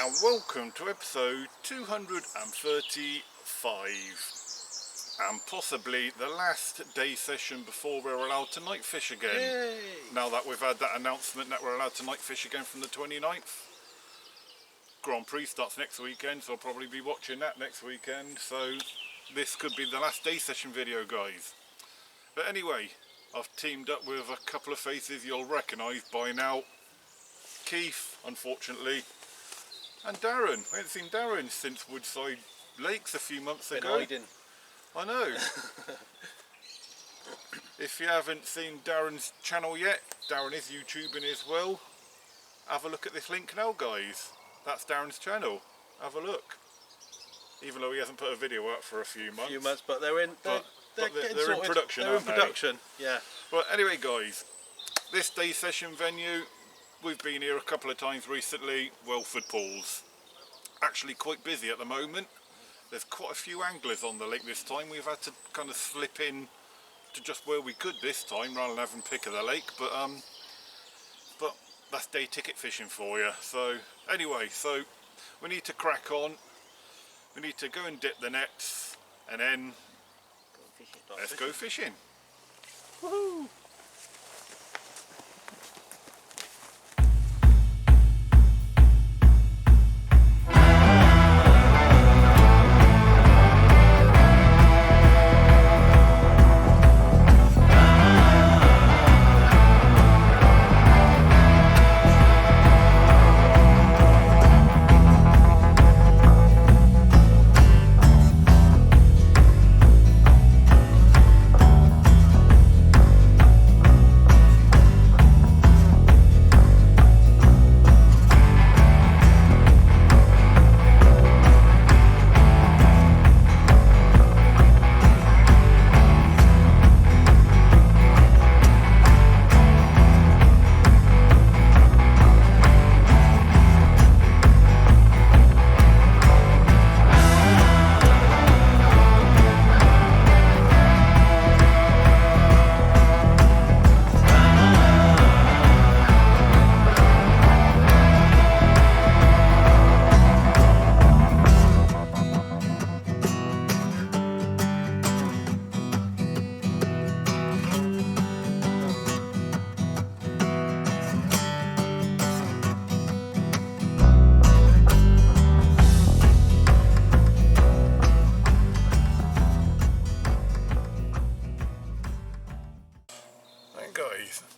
and welcome to episode 235 and possibly the last day session before we're allowed to night fish again. Yay. Now that we've had that announcement that we're allowed to night fish again from the 29th. Grand Prix starts next weekend, so I'll probably be watching that next weekend, so this could be the last day session video, guys. But anyway, I've teamed up with a couple of faces you'll recognise by now. Keith, unfortunately, and Darren. We haven't seen Darren since Woodside Lakes a few months ago. I know. If you haven't seen Darren's channel yet, Darren is YouTubing as well. Have a look at this link now, guys. That's Darren's channel. Have a look. Even though he hasn't put a video up for a few months. But they're in. They're in production. They're in production. Yeah. Well, anyway, guys, this day session venue, we've been here a couple of times recently. Whelford pools, actually quite busy at the moment. There's quite a few anglers on the lake this time. We've had to kind of slip in to just where we could this time rather than having pick of the lake, but that's day ticket fishing for you. So anyway, so we need to crack on. We need to go and dip the nets and then let's go fishing. Woohoo!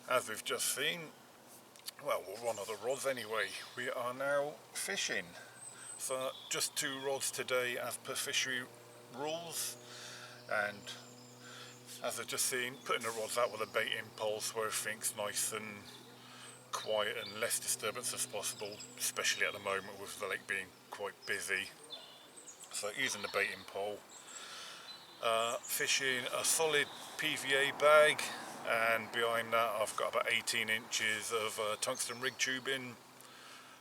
As we've just seen, well, one of the rods anyway, we are now fishing. So just 2 rods today as per fishery rules, and as I've just seen, putting the rods out with a baiting pole so everything's nice and quiet and less disturbance as possible, especially at the moment with the lake being quite busy. So using the baiting pole, fishing a solid PVA bag, and behind that I've got about 18 inches of tungsten rig tubing.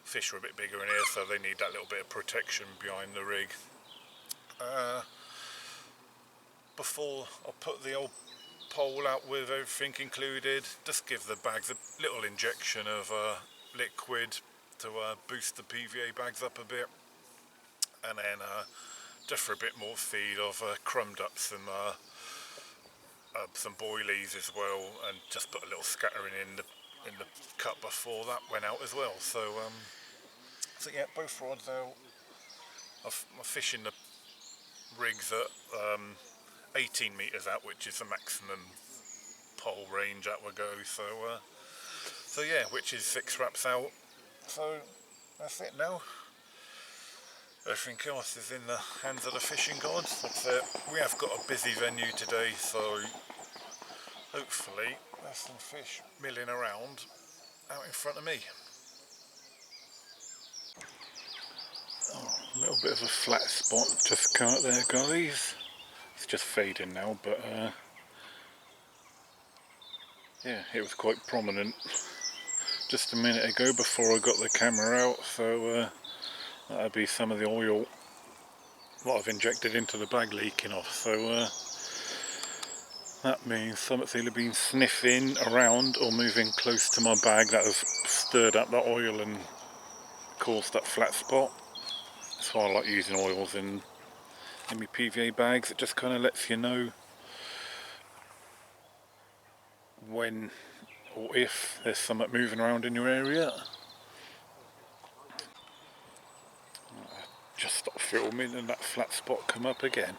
Fish are a bit bigger in here, so they need that little bit of protection behind the rig. Before I put the old pole out with everything included, just give the bags a little injection of liquid to boost the PVA bags up a bit, and then just for a bit more feed, I've crumbed up some boilies as well, and just put a little scattering in the cup before that went out as well. So yeah, both rods out. I'm fishing the rigs at 18 metres out, which is the maximum pole range that will go. So yeah, which is 6 wraps out. So that's it now. Everything else is in the hands of the fishing gods. That's it. We have got a busy venue today, so hopefully there's some fish milling around out in front of me. Oh, a little bit of a flat spot just come out there, guys. It's just fading now, but yeah, it was quite prominent just a minute ago before I got the camera out, so that'll be some of the oil what I've injected into the bag leaking off. So that means something's either been sniffing around or moving close to my bag that has stirred up the oil and caused that flat spot. That's why I like using oils in my PVA bags. It just kind of lets you know when or if there's something moving around in your area. Just stop filming and that flat spot come up again.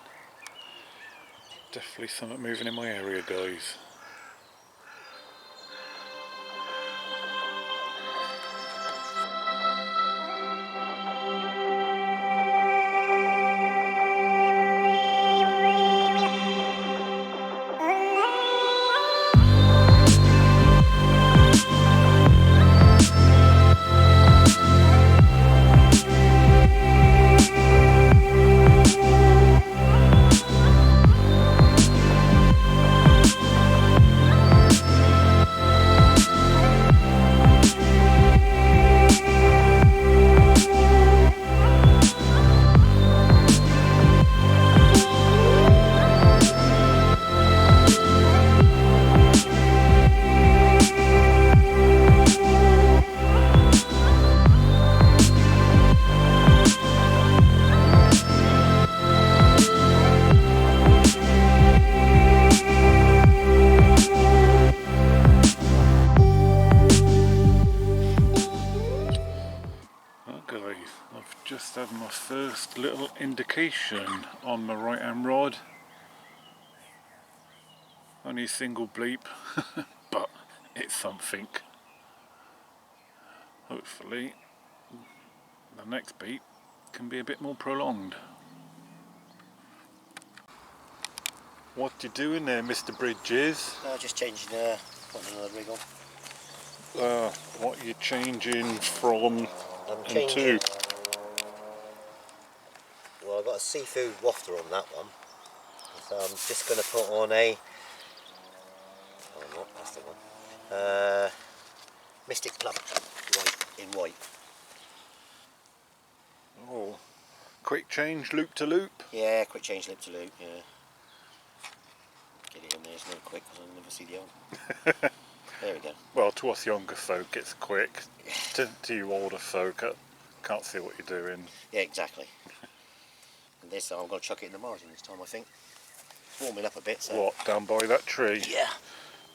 Definitely something moving in my area, guys. I've just had my first little indication on my right hand rod. Only a single bleep, but it's something. Hopefully the next beep can be a bit more prolonged. What you doing there, Mr. Bridges? Just changing, putting another rig on. What are you changing from and to? Well, I've got a seafood wafter on that one, so I'm just going to put on a, oh no, that's the one, Mystic Plum, in white. Oh, quick change, loop to loop? Yeah, quick change, loop to loop, yeah. Get it in there, it's not quick because I'll never see the old. There we go. Well, to us younger folk it's quick. To you older folk, can't see what you're doing. Yeah, exactly. And this time I'm going to chuck it in the margin this time, I think. It's warming up a bit, so... What, down by that tree? Yeah.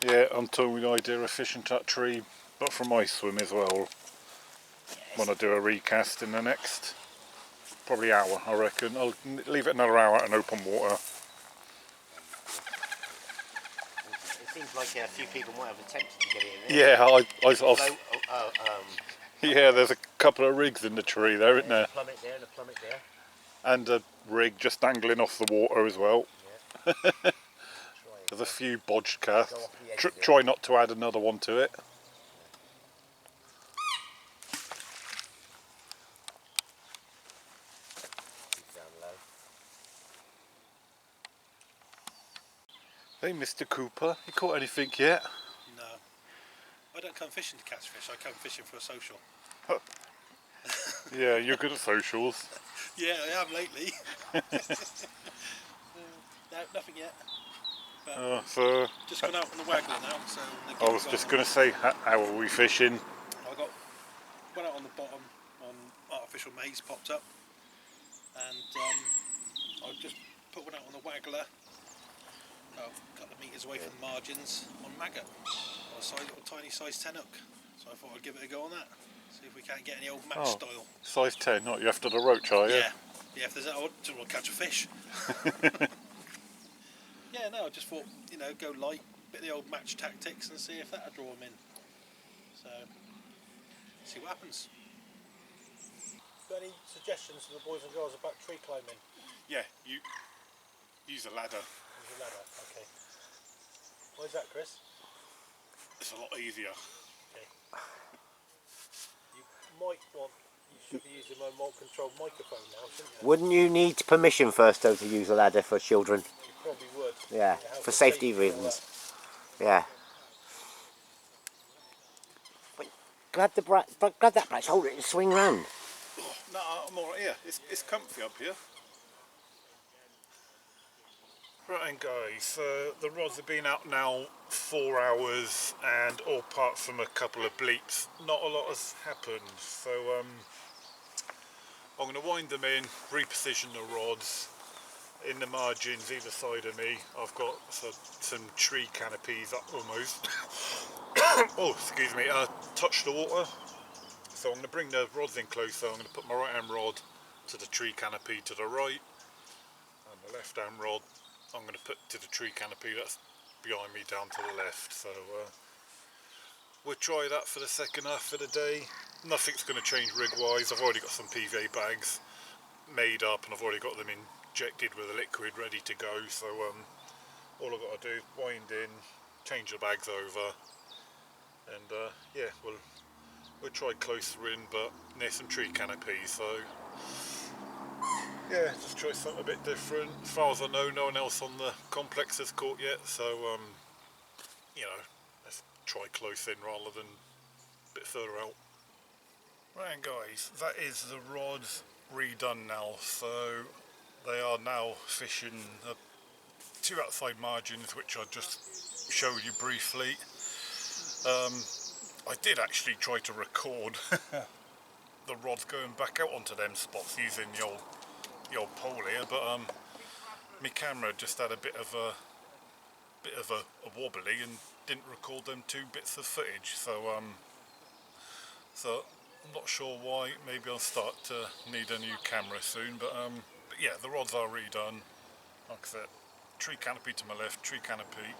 Yeah, I'm told the idea of fishing that tree, but from my swim as well. Yes. When I do a recast in the next, probably hour, I reckon. I'll leave it another hour in open water. It seems like a few people might have attempted to get it in there. Yeah, yeah, there's a couple of rigs in the tree there, isn't there? A plummet there and a plummet there. And a rig just dangling off the water as well. Yeah. There's a few bodged casts. Try not to add another one to it. Hey, Mr. Cooper, you caught anything yet? No. I don't come fishing to catch fish, I come fishing for a social. Yeah, you're good at socials. Yeah, I am lately. No, nothing yet. But So just gone out on the waggler now, so... I was just going to say, how are we fishing? Went out on the bottom on artificial maize, popped up. And I just put one out on the waggler. A couple of metres away from the margins on maggot. On a little tiny size 10 hook. So I thought I'd give it a go on that. See if we can't get any old match style. Size 10, not you after the roach, are you? Yeah. Yeah, if there's that, I'll catch a fish. Yeah, no, I just thought, go light, bit of the old match tactics and see if that'll draw them in. So, see what happens. Got any suggestions for the boys and girls about tree climbing? Yeah, you use a ladder. Use a ladder, okay. Why is that, Chris? It's a lot easier. Okay. You should be using a remote controlled microphone now, shouldn't you? Wouldn't you need permission first, though, to use a ladder for children? You probably would. Yeah, for safety reasons. Yeah. But grab that brace, hold it and swing round. Oh, no, I'm alright here. It's comfy up here. Right then guys, the rods have been out now 4 hours and all apart from a couple of bleeps, not a lot has happened. So I'm going to wind them in, reposition the rods. In the margins either side of me I've got some tree canopies up almost. Oh, excuse me, touch the water. So I'm going to bring the rods in closer. I'm going to put my right hand rod to the tree canopy to the right, and the left hand rod I'm going to put to the tree canopy that's behind me down to the left. So we'll try that for the second half of the day. Nothing's going to change rig wise. I've already got some PVA bags made up and I've already got them injected with a liquid ready to go. So all I've got to do is wind in, change the bags over, and yeah, we'll try closer in, but near some tree canopies. So yeah, just try something a bit different. As far as I know, no one else on the complex has caught yet, so you know, let's try close in rather than a bit further out. Right guys, that is the rods redone now. So they are now fishing the two outside margins, which I just showed you briefly. I did actually try to record the rods going back out onto them spots using the old pole here, but my camera just had a bit of a wobbly and didn't record them two bits of footage. So I'm not sure why. Maybe I'll start to need a new camera soon. But yeah, the rods are redone. Like I said, tree canopy to my left, tree canopy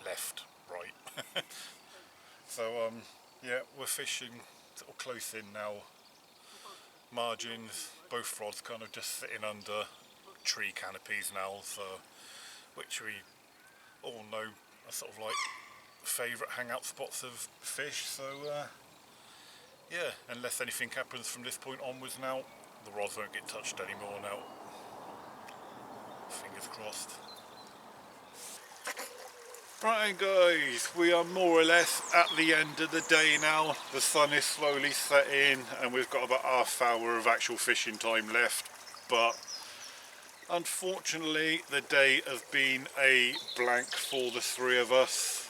left, right. So yeah, we're fishing sort of close in now. Margins, both rods kind of just sitting under tree canopies now, so which we all know are sort of like favourite hangout spots of fish. So yeah, unless anything happens from this point onwards now, the rods won't get touched anymore now. Fingers crossed. Right guys, we are more or less at the end of the day now. The sun is slowly setting and we've got about half hour of actual fishing time left, but unfortunately the day has been a blank for the three of us.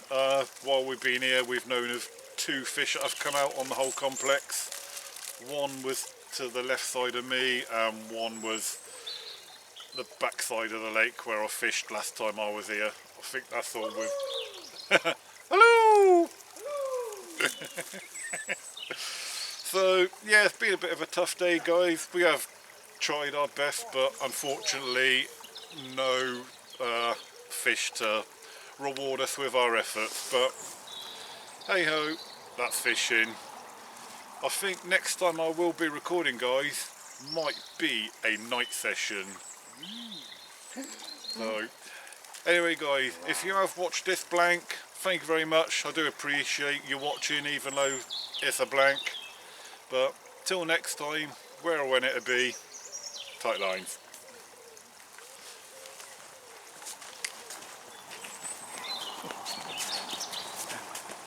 While we've been here, we've known of two fish that have come out on the whole complex. One was to the left side of me and one was the back side of the lake where I fished last time I was here. I think that's all we've... Hello! So yeah, it's been a bit of a tough day guys. We have tried our best, but unfortunately no fish to reward us with our efforts. But hey ho, that's fishing. I think next time I will be recording guys might be a night session. So anyway guys, if you have watched this blank, thank you very much. I do appreciate you watching even though it's a blank. But till next time, where or when it'll be, tight lines.